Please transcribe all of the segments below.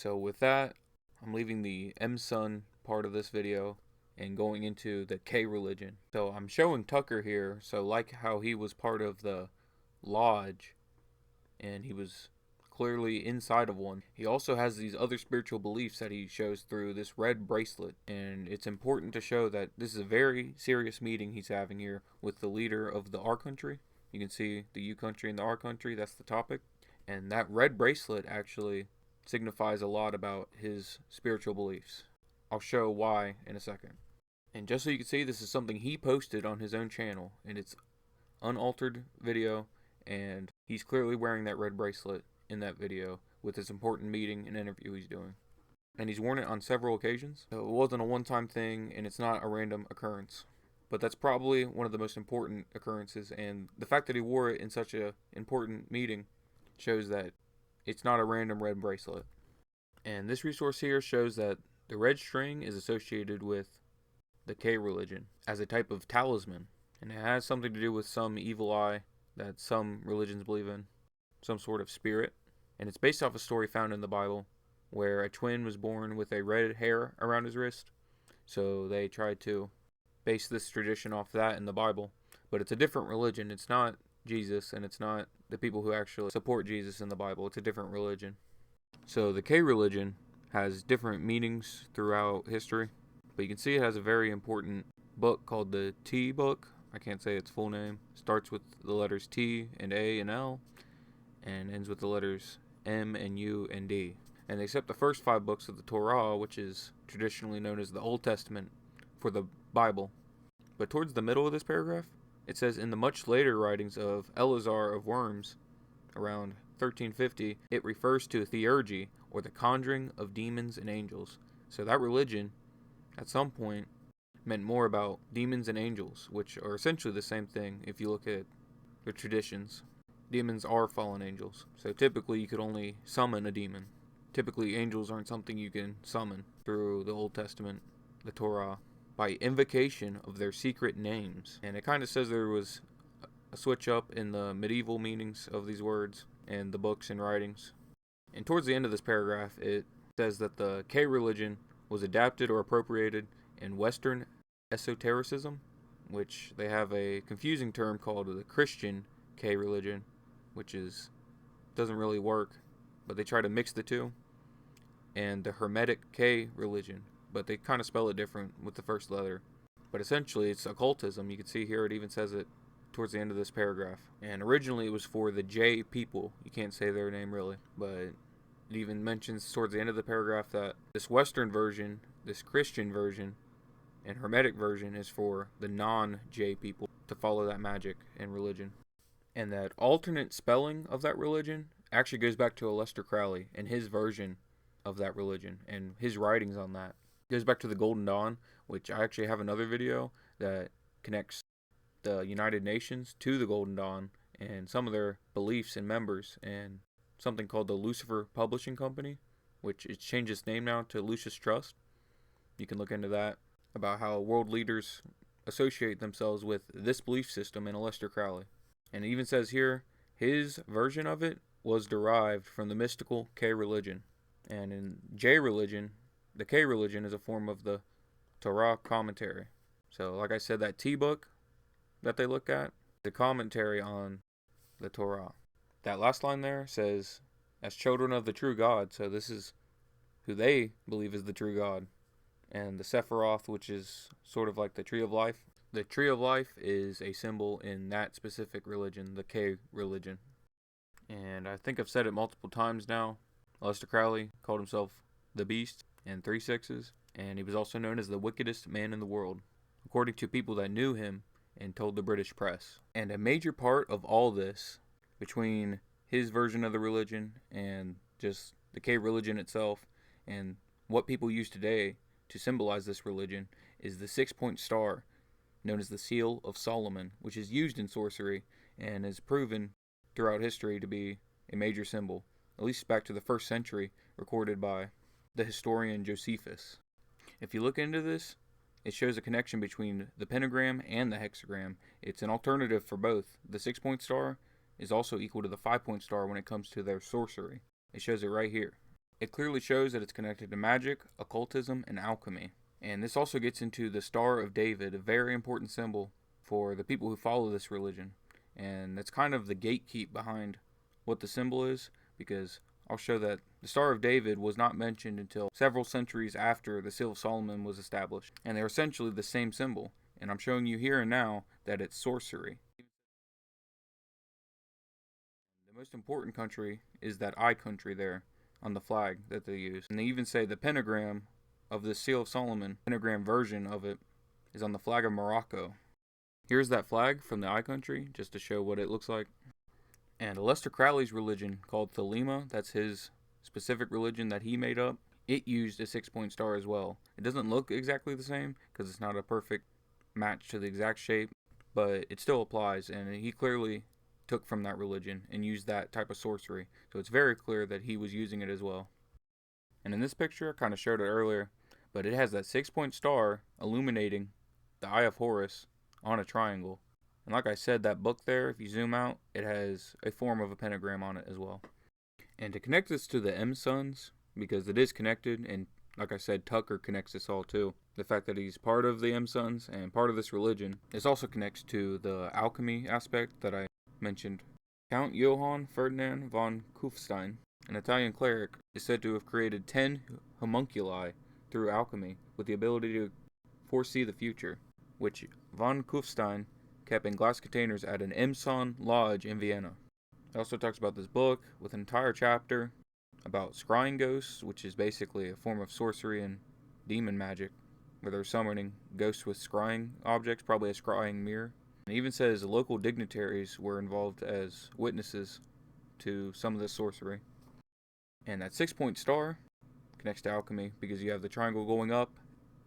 So with that, I'm leaving the M-Sun part of this video and going into the K religion. So I'm showing Tucker here, so like how he was part of the lodge and he was clearly inside of one, he also has these other spiritual beliefs that he shows through this red bracelet. And it's important to show that this is a very serious meeting he's having here with the leader of the R country. You can see the U country and the R country, that's the topic. And that red bracelet actually signifies a lot about his spiritual beliefs. I'll show why in a second. And just so you can see, this is something he posted on his own channel, and it's unaltered video, and he's clearly wearing that red bracelet in that video with this important meeting and interview he's doing. And he's worn it on several occasions, so it wasn't a one-time thing, and it's not a random occurrence. But that's probably one of the most important occurrences, and the fact that he wore it in such an important meeting shows that it's not a random red bracelet. And this resource here shows that the red string is associated with the K religion as a type of talisman, and it has something to do with some evil eye that some religions believe in, some sort of spirit. And it's based off a story found in the Bible where a twin was born with a red hair around his wrist, so they tried to base this tradition off that in the Bible. But it's a different religion. It's not Jesus, and it's not the people who actually support Jesus in the Bible. It's a different religion. So the K religion has different meanings throughout history, but you can see it has a very important book called the T book. I can't say its full name. Starts with the letters T and A and L, and ends with the letters M and U and D. And they accept the first 5 books of the Torah, which is traditionally known as the Old Testament, for the Bible. But towards the middle of this paragraph, it says, in the much later writings of Eleazar of Worms, around 1350, it refers to theurgy, or the conjuring of demons and angels. So that religion, at some point, meant more about demons and angels, which are essentially the same thing if you look at the traditions. Demons are fallen angels, so typically you could only summon a demon. Typically angels aren't something you can summon through the Old Testament, the Torah, by invocation of their secret names. And it kind of says there was a switch up in the medieval meanings of these words and the books and writings. And towards the end of this paragraph, it says that the K religion was adapted or appropriated in Western esotericism, which they have a confusing term called the Christian K religion, which doesn't really work, but they try to mix the two, and the Hermetic K religion, but they kind of spell it different with the first letter. But essentially it's occultism. You can see here it even says it towards the end of this paragraph. And originally it was for the J people. You can't say their name really, but it even mentions towards the end of the paragraph that this Western version, this Christian version, and Hermetic version is for the non-J people to follow that magic and religion. And that alternate spelling of that religion actually goes back to Aleister Crowley and his version of that religion and his writings on that. It goes back to the Golden Dawn, which I actually have another video that connects the United Nations to the Golden Dawn and some of their beliefs and members, and something called the Lucifer Publishing Company, which it changed its name now to Lucis Trust. You can look into that, about how world leaders associate themselves with this belief system in Aleister Crowley. And it even says here, his version of it was derived from the mystical K religion. And in J religion, the K religion is a form of the Torah commentary. So like I said, that T book that they look at, the commentary on the Torah. That last line there says, as children of the true God. So this is who they believe is the true God. And the Sephiroth, which is sort of like the Tree of Life. The Tree of Life is a symbol in that specific religion, the K religion. And I think I've said it multiple times now. Aleister Crowley called himself the Beast and 3 6s, and he was also known as the wickedest man in the world, according to people that knew him and told the British press. And a major part of all this, between his version of the religion and just the K religion itself, and what people use today to symbolize this religion, is the 6-point star, known as the Seal of Solomon, which is used in sorcery and is proven throughout history to be a major symbol, at least back to the 1st century, recorded by the historian Josephus. If you look into this, it shows a connection between the pentagram and the hexagram. It's an alternative for both. The 6-point star is also equal to the 5-point star when it comes to their sorcery. It shows it right here. it clearly shows that it's connected to magic, occultism, and alchemy. And this also gets into the Star of David, a very important symbol for the people who follow this religion. And that's kind of the gatekeep behind what the symbol is, because I'll show that the Star of David was not mentioned until several centuries after the Seal of Solomon was established. And they're essentially the same symbol. And I'm showing you here and now that it's sorcery. The most important country is that I country there on the flag that they use. And they even say the pentagram of the Seal of Solomon, pentagram version of it, is on the flag of Morocco. Here's that flag from the I country, just to show what it looks like. And Aleister Crowley's religion, called Thelema, that's his specific religion that he made up, it used a 6-point star as well. It doesn't look exactly the same, because it's not a perfect match to the exact shape, but it still applies, and he clearly took from that religion and used that type of sorcery. So it's very clear that he was using it as well. And in this picture, I kind of showed it earlier, but it has that 6-point star illuminating the Eye of Horus on a triangle. And like I said, that book there, if you zoom out, it has a form of a pentagram on it as well. And to connect this to the M Sons, because it is connected, and like I said, Tucker connects this all too. The fact that he's part of the M Sons and part of this religion, this also connects to the alchemy aspect that I mentioned. Count Johann Ferdinand von Kufstein, an Italian cleric, is said to have created 10 homunculi through alchemy with the ability to foresee the future, which von Kufstein kept in glass containers at an Emson lodge in Vienna. It also talks about this book with an entire chapter about scrying ghosts, which is basically a form of sorcery and demon magic, where they're summoning ghosts with scrying objects, probably a scrying mirror. It even says local dignitaries were involved as witnesses to some of this sorcery. And that 6-point star connects to alchemy because you have the triangle going up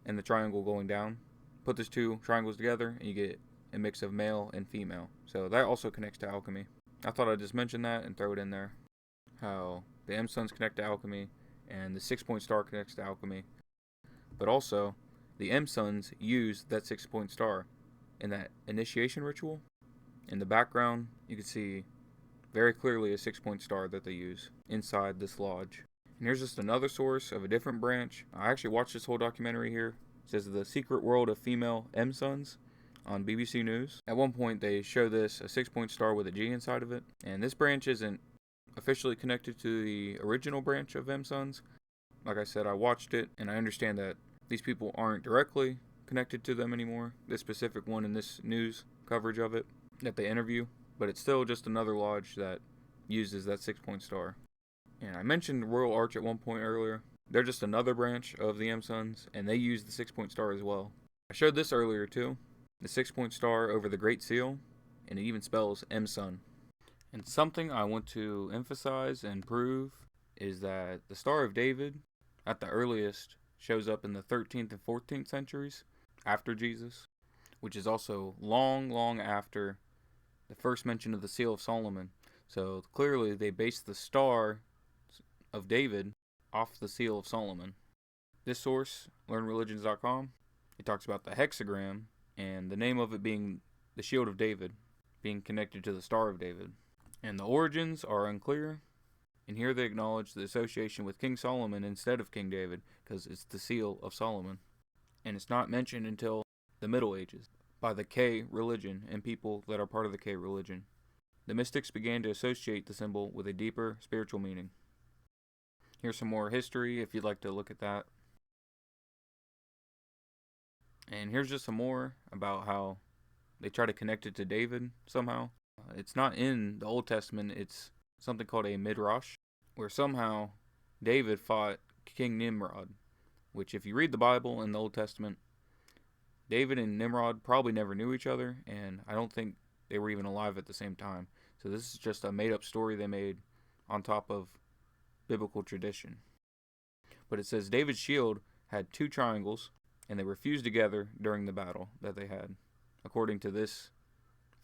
and the triangle going down. Put those two triangles together and you get a mix of male and female. So that also connects to alchemy. I thought I'd just mention that and throw it in there. How the M Sons connect to alchemy and the 6-point star connects to alchemy. But also, the M Sons use that 6-point star in that initiation ritual. In the background, you can see very clearly a 6-point star that they use inside this lodge. And here's just another source of a different branch. I actually watched this whole documentary here. It says The Secret World of Female M Sons on BBC News. At one point they show this, a 6-point star with a G inside of it. And this branch isn't officially connected to the original branch of M Sons. Like I said, I watched it and I understand that these people aren't directly connected to them anymore. This specific one in this news coverage of it that they interview. But it's still just another lodge that uses that 6-point star. And I mentioned Royal Arch at one point earlier. They're just another branch of the M Sons, and they use the 6-point star as well. I showed this earlier too. The 6-point star over the Great Seal, and it even spells M Son. And something I want to emphasize and prove is that the Star of David, at the earliest, shows up in the 13th and 14th centuries after Jesus, which is also long after the first mention of the Seal of Solomon. So clearly they based the Star of David off the Seal of Solomon. This source, learnreligions.com, it talks about the hexagram and the name of it being the Shield of David, being connected to the Star of David. And the origins are unclear, and here they acknowledge the association with King Solomon instead of King David, because it's the Seal of Solomon. And it's not mentioned until the Middle Ages by the K religion and people that are part of the K religion. The mystics began to associate the symbol with a deeper spiritual meaning. Here's some more history if you'd like to look at that. And here's just some more about how they try to connect it to David somehow. It's not in the Old Testament, it's something called a midrash, where somehow David fought King Nimrod, which if you read the Bible in the Old Testament, David and Nimrod probably never knew each other, and I don't think they were even alive at the same time. So this is just a made-up story they made on top of biblical tradition. But it says David's shield had 2 triangles, and they were fused together during the battle that they had, according to this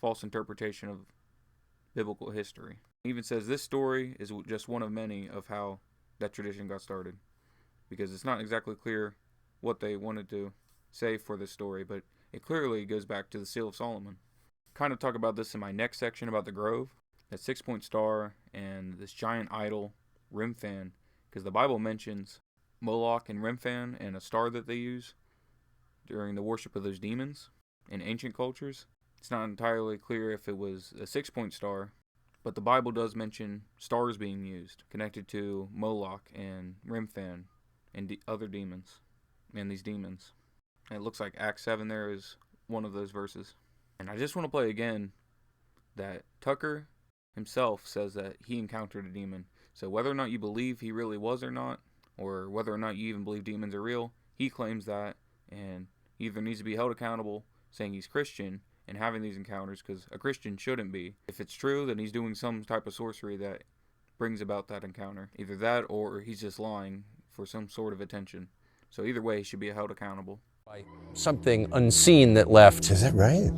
false interpretation of biblical history. It even says this story is just one of many of how that tradition got started, because it's not exactly clear what they wanted to say for this story, but it clearly goes back to the Seal of Solomon. Kind of talk about this in my next section about the Grove. That 6-point star and this giant idol rim fan because the Bible mentions Moloch and Remphan and a star that they use during the worship of those demons in ancient cultures. It's not entirely clear if it was a 6-point star, but the Bible does mention stars being used, connected to Moloch and Remphan and other demons, and these demons. And it looks like Acts 7 there is one of those verses. And I just want to play again that Tucker himself says that he encountered a demon. So whether or not you believe he really was or not, or whether or not you even believe demons are real, he claims that, and he either needs to be held accountable, saying he's Christian, and having these encounters, because a Christian shouldn't be. If it's true, then he's doing some type of sorcery that brings about that encounter. Either that, or he's just lying for some sort of attention. So either way, he should be held accountable. Something unseen that left. Is that right?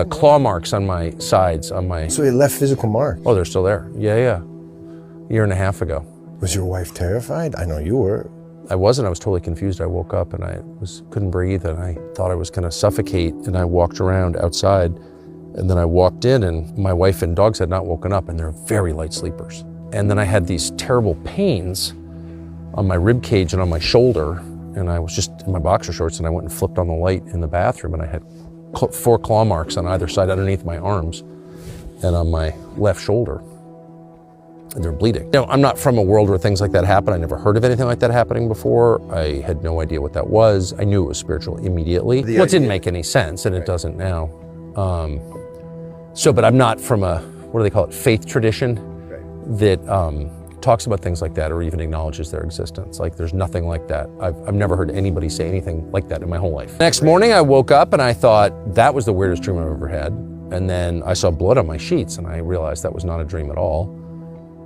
Claw marks on my sides, on my... So it left physical marks? Oh, they're still there. Yeah. A year and a half ago. Was your wife terrified? I know you were. I wasn't. I was totally confused. I woke up and I couldn't breathe, and I thought I was going to suffocate, and I walked around outside, and then I walked in, and my wife and dogs had not woken up, and they're very light sleepers. And then I had these terrible pains on my rib cage and on my shoulder, and I was just in my boxer shorts, and I went and flipped on the light in the bathroom, and I had 4 claw marks on either side underneath my arms and on my left shoulder. And they're bleeding. I'm not from a world where things like that happen. I never heard of anything like that happening before. I had no idea what that was. I knew it was spiritual immediately. It didn't make any sense, and it doesn't now. But I'm not from a, what do they call it, faith tradition that talks about things like that or even acknowledges their existence. Like, there's nothing like that. I've never heard anybody say anything like that in my whole life. Next morning, I woke up and I thought that was the weirdest dream I've ever had. And then I saw blood on my sheets, and I realized that was not a dream at all.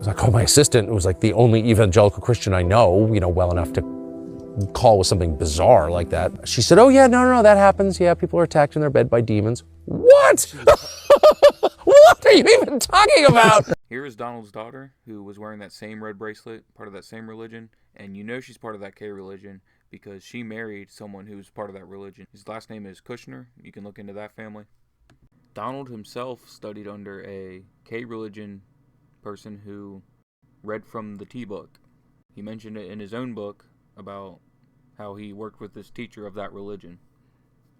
I called my assistant, who was like the only evangelical Christian I know, well enough to call with something bizarre like that. She said, oh yeah, no, that happens. Yeah, people are attacked in their bed by demons. What? What are you even talking about? Here is Donald's daughter, who was wearing that same red bracelet, part of that same religion, and you know she's part of that K religion because she married someone who's part of that religion. His last name is Kushner. You can look into that family. Donald himself studied under a K religion person who read from the T-book. He mentioned it in his own book about how he worked with this teacher of that religion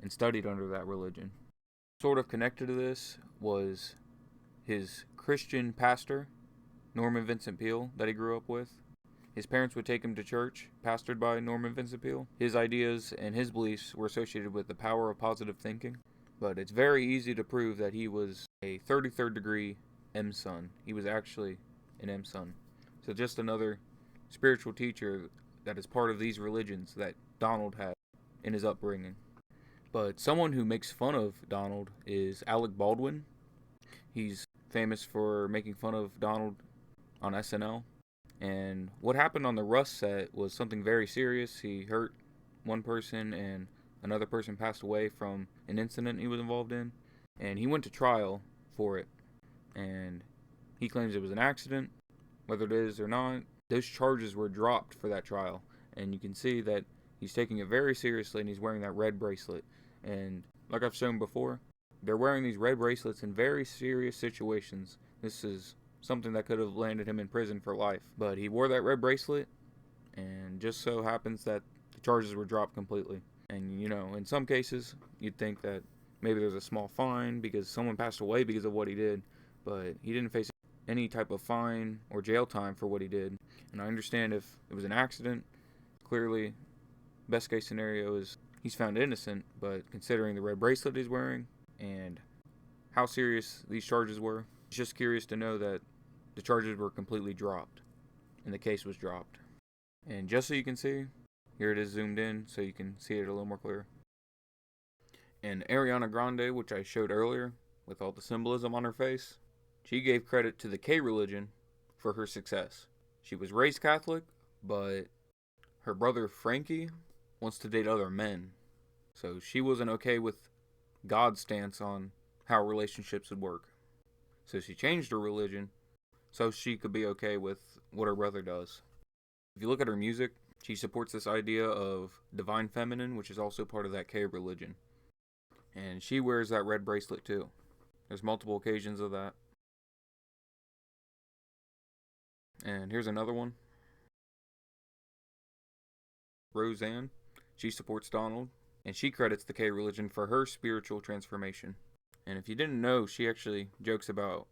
and studied under that religion. Sort of connected to this was his Christian pastor, Norman Vincent Peale, that he grew up with. His parents would take him to church, pastored by Norman Vincent Peale. His ideas and his beliefs were associated with the power of positive thinking, but it's very easy to prove that he was a 33rd degree M-son. He was actually an M-son. So just another spiritual teacher that is part of these religions that Donald had in his upbringing. But someone who makes fun of Donald is Alec Baldwin. He's famous for making fun of Donald on SNL. And what happened on the Rust set was something very serious. He hurt one person and another person passed away from an incident he was involved in. And he went to trial for it. And he claims it was an accident. Whether it is or not, those charges were dropped for that trial. And you can see that he's taking it very seriously, and he's wearing that red bracelet. And like I've shown before, they're wearing these red bracelets in very serious situations. This is something that could have landed him in prison for life. But he wore that red bracelet, and just so happens that the charges were dropped completely. And in some cases, you'd think that maybe there's a small fine because someone passed away because of what he did. But he didn't face any type of fine or jail time for what he did. And I understand if it was an accident, clearly, best case scenario is he's found innocent, but considering the red bracelet he's wearing and how serious these charges were, it's just curious to know that the charges were completely dropped and the case was dropped. And just so you can see, here it is zoomed in so you can see it a little more clear. And Ariana Grande, which I showed earlier with all the symbolism on her face, she gave credit to the K religion for her success. She was raised Catholic, but her brother Frankie wants to date other men. So she wasn't okay with God's stance on how relationships would work. So she changed her religion so she could be okay with what her brother does. If you look at her music, she supports this idea of divine feminine, which is also part of that K religion. And she wears that red bracelet too. There's multiple occasions of that. And here's another one. Roseanne. She supports Donald, and she credits the K religion for her spiritual transformation. And if you didn't know, she actually jokes about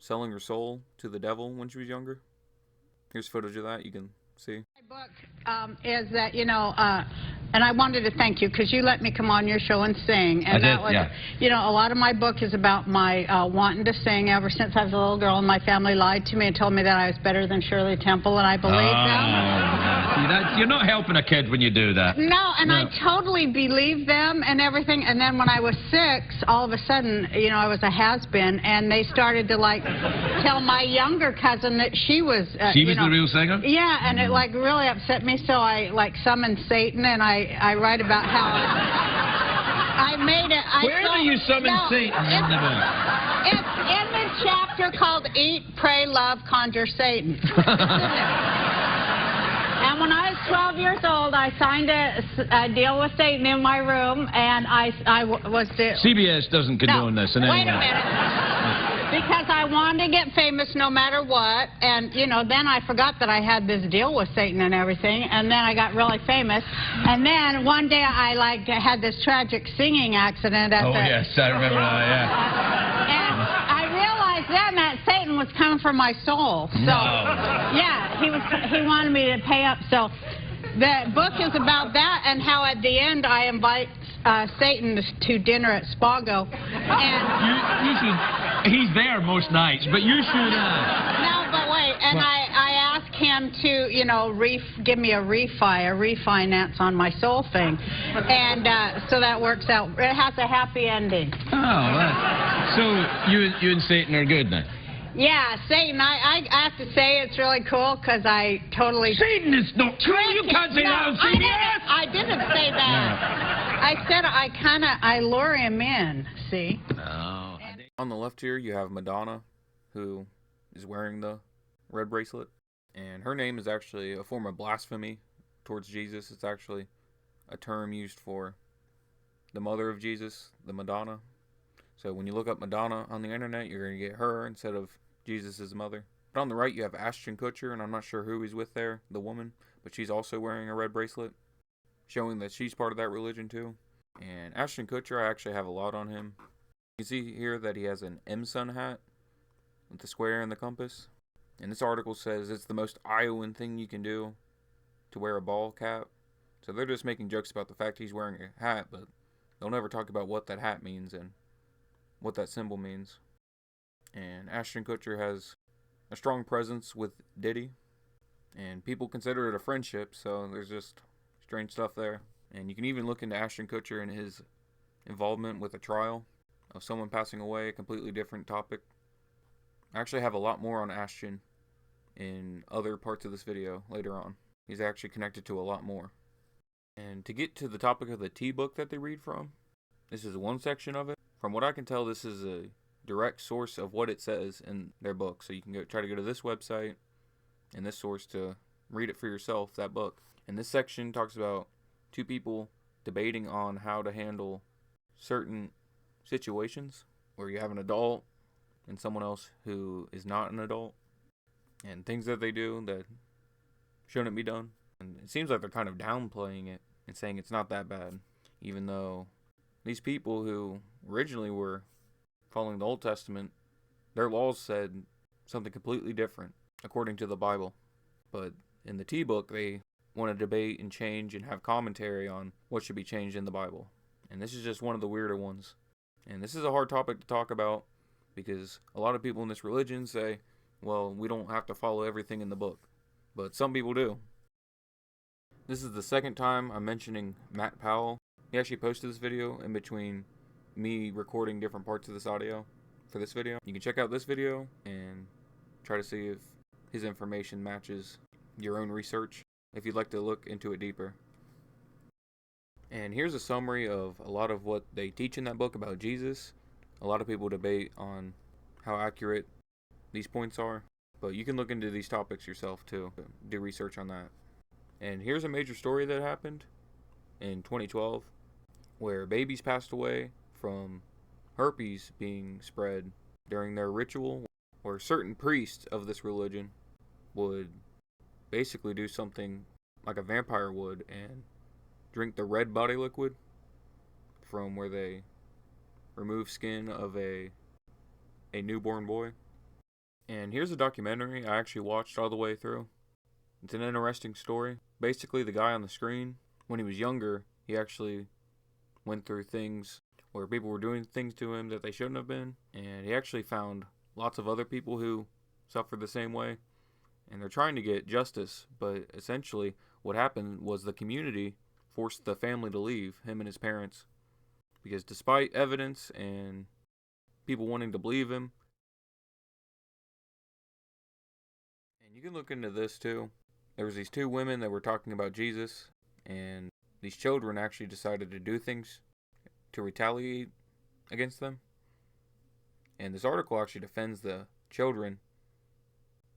selling her soul to the devil when she was younger. Here's footage of that you can see. My book is that, and I wanted to thank you because you let me come on your show and sing. And that was, a lot of my book is about my wanting to sing ever since I was a little girl, and my family lied to me and told me that I was better than Shirley Temple, and I believed them. See, you're not helping a kid when you do that. No, and I totally believed them and everything. And then when I was 6, all of a sudden, I was a has-been, and they started to, tell my younger cousin that she was... she was the real singer? Yeah, and it, really upset me, so I, summoned Satan, and I write about how I made it... Where do you summon Satan in the book? It's in the chapter called Eat, Pray, Love, Conjure Satan. And when I was 12 years old, I signed a deal with Satan in my room, and I was... CBS doesn't condone this in any way. Wait a minute. Because I wanted to get famous no matter what, and, then I forgot that I had this deal with Satan and everything, and then I got really famous. And then one day I, had this tragic singing accident at yes, I remember that, yeah. And I realized then that Satan was coming for my soul. So, yeah, he wanted me to pay up. So the book is about that and how at the end I invite Satan to dinner at Spago. And you should... He's there most nights, but you should... No, but wait, and I asked him to, give me a refinance on my soul thing. And so that works out. It has a happy ending. Oh, so you and Satan are good then? Yeah, Satan, I have to say it's really cool because I totally... Satan is not true. You can't say that on CBS. I didn't say that. I said I lure him in, see? On the left here, you have Madonna, who is wearing the red bracelet. And her name is actually a form of blasphemy towards Jesus. It's actually a term used for the mother of Jesus, the Madonna. So when you look up Madonna on the internet, you're going to get her instead of Jesus' mother. But on the right, you have Ashton Kutcher, and I'm not sure who he's with there, the woman. But she's also wearing a red bracelet, showing that she's part of that religion too. And Ashton Kutcher, I actually have a lot on him. You see here that he has an M-Sun hat with the square and the compass. And this article says it's the most Iowan thing you can do to wear a ball cap. So they're just making jokes about the fact he's wearing a hat, but they'll never talk about what that hat means and what that symbol means. And Ashton Kutcher has a strong presence with Diddy. And people consider it a friendship, so there's just strange stuff there. And you can even look into Ashton Kutcher and his involvement with a trial of someone passing away, a completely different topic. I actually have a lot more on Ashton in other parts of this video later on. He's actually connected to a lot more. And to get to the topic of the T-book that they read from, this is one section of it. From what I can tell, this is a direct source of what it says in their book. So you can try to go to this website and this source to read it for yourself, that book. And this section talks about two people debating on how to handle certain situations where you have an adult and someone else who is not an adult, and things that they do that shouldn't be done. And it seems like they're kind of downplaying it and saying it's not that bad, even though these people who originally were following the Old Testament, their laws said something completely different according to the Bible. But in the T-book, they want to debate and change and have commentary on what should be changed in the Bible. And this is just one of the weirder ones. And this is a hard topic to talk about because a lot of people in this religion say, well, we don't have to follow everything in the book. But some people do. This is the second time I'm mentioning Matt Powell. He actually posted this video in between me recording different parts of this audio for this video. You can check out this video and try to see if his information matches your own research if you'd like to look into it deeper. And here's a summary of a lot of what they teach in that book about Jesus. A lot of people debate on how accurate these points are, but you can look into these topics yourself too. Do research on that. And here's a major story that happened in 2012 where babies passed away from herpes being spread during their ritual, where certain priests of this religion would basically do something like a vampire would and drink the red body liquid from where they remove skin of a newborn boy. And here's a documentary I actually watched all the way through. It's an interesting story. Basically, the guy on the screen, when he was younger, he actually went through things where people were doing things to him that they shouldn't have been, and he actually found lots of other people who suffered the same way, and they're trying to get justice. But essentially what happened was the community forced the family to leave, him and his parents, because despite evidence and people wanting to believe him, and you can look into this too, there was these two women that were talking about Jesus, and these children actually decided to do things to retaliate against them. And this article actually defends the children,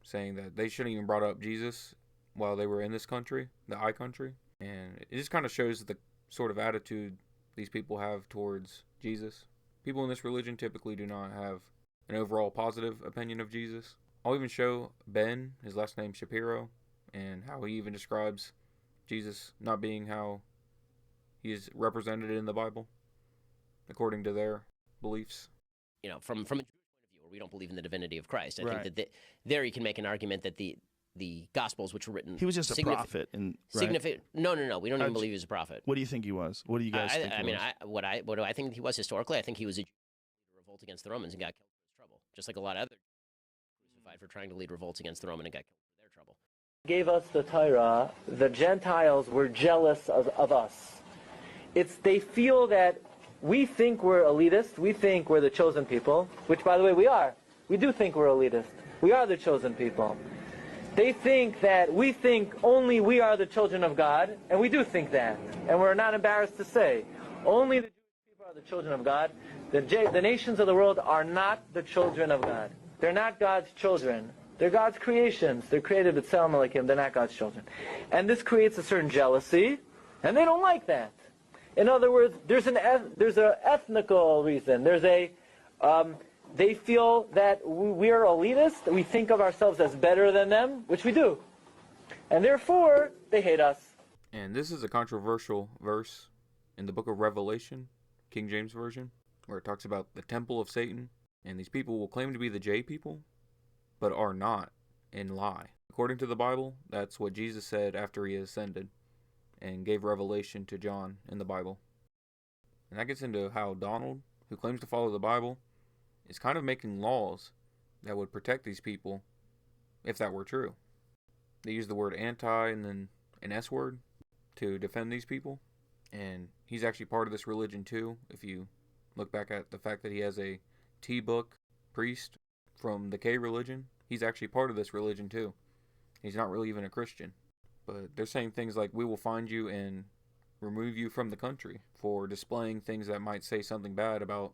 saying that they shouldn't even brought up Jesus while they were in this country, the I country. And it just kind of shows the sort of attitude these people have towards Jesus. People in this religion typically do not have an overall positive opinion of Jesus. I'll even show Ben, his last name Shapiro, and how he even describes Jesus not being how he is represented in the Bible, according to their beliefs. You know, from a Jewish point of view, where we don't believe in the divinity of Christ, I think that there you can make an argument that the Gospels, which were written, he was just a prophet, and right? No, we don't even believe he was a prophet. What do you think he was? What do you guys think? What do I think he was historically? I think he was a revolt against the Romans and got killed for his trouble, just like a lot of other crucified for trying to lead revolts against the Roman and got killed for their trouble. Gave us the Torah. The Gentiles were jealous of us. They feel that we think we're elitist. We think we're the chosen people, which, by the way, we are. We do think we're elitist. We are the chosen people. They think that we think only we are the children of God, and we do think that. And we're not embarrassed to say, only the Jewish people are the children of God. The nations of the world are not the children of God. They're not God's children. They're God's creations. They're created with Tselem Elohim. They're not God's children. And this creates a certain jealousy, and they don't like that. In other words, there's an ethnical reason. They feel that we are elitist. We think of ourselves as better than them, which we do. And therefore, they hate us. And this is a controversial verse in the book of Revelation, King James Version, where it talks about the temple of Satan. And these people will claim to be the J people, but are not, and lie. According to the Bible, that's what Jesus said after he ascended and gave revelation to John in the Bible. And that gets into how Donald, who claims to follow the Bible, is kind of making laws that would protect these people if that were true. They use the word anti and then an S word to defend these people. And he's actually part of this religion too. If you look back at the fact that he has a T-book priest from the K religion, he's actually part of this religion too. He's not really even a Christian. But they're saying things like, we will find you and remove you from the country for displaying things that might say something bad about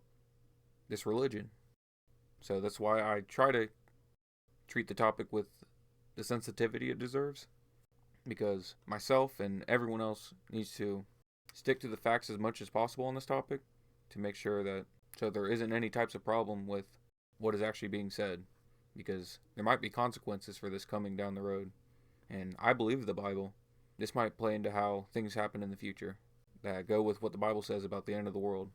this religion. So that's why I try to treat the topic with the sensitivity it deserves, because myself and everyone else needs to stick to the facts as much as possible on this topic to make sure that so there isn't any types of problem with what is actually being said, because there might be consequences for this coming down the road. And I believe the Bible. This might play into how things happen in the future that go with what the Bible says about the end of the world.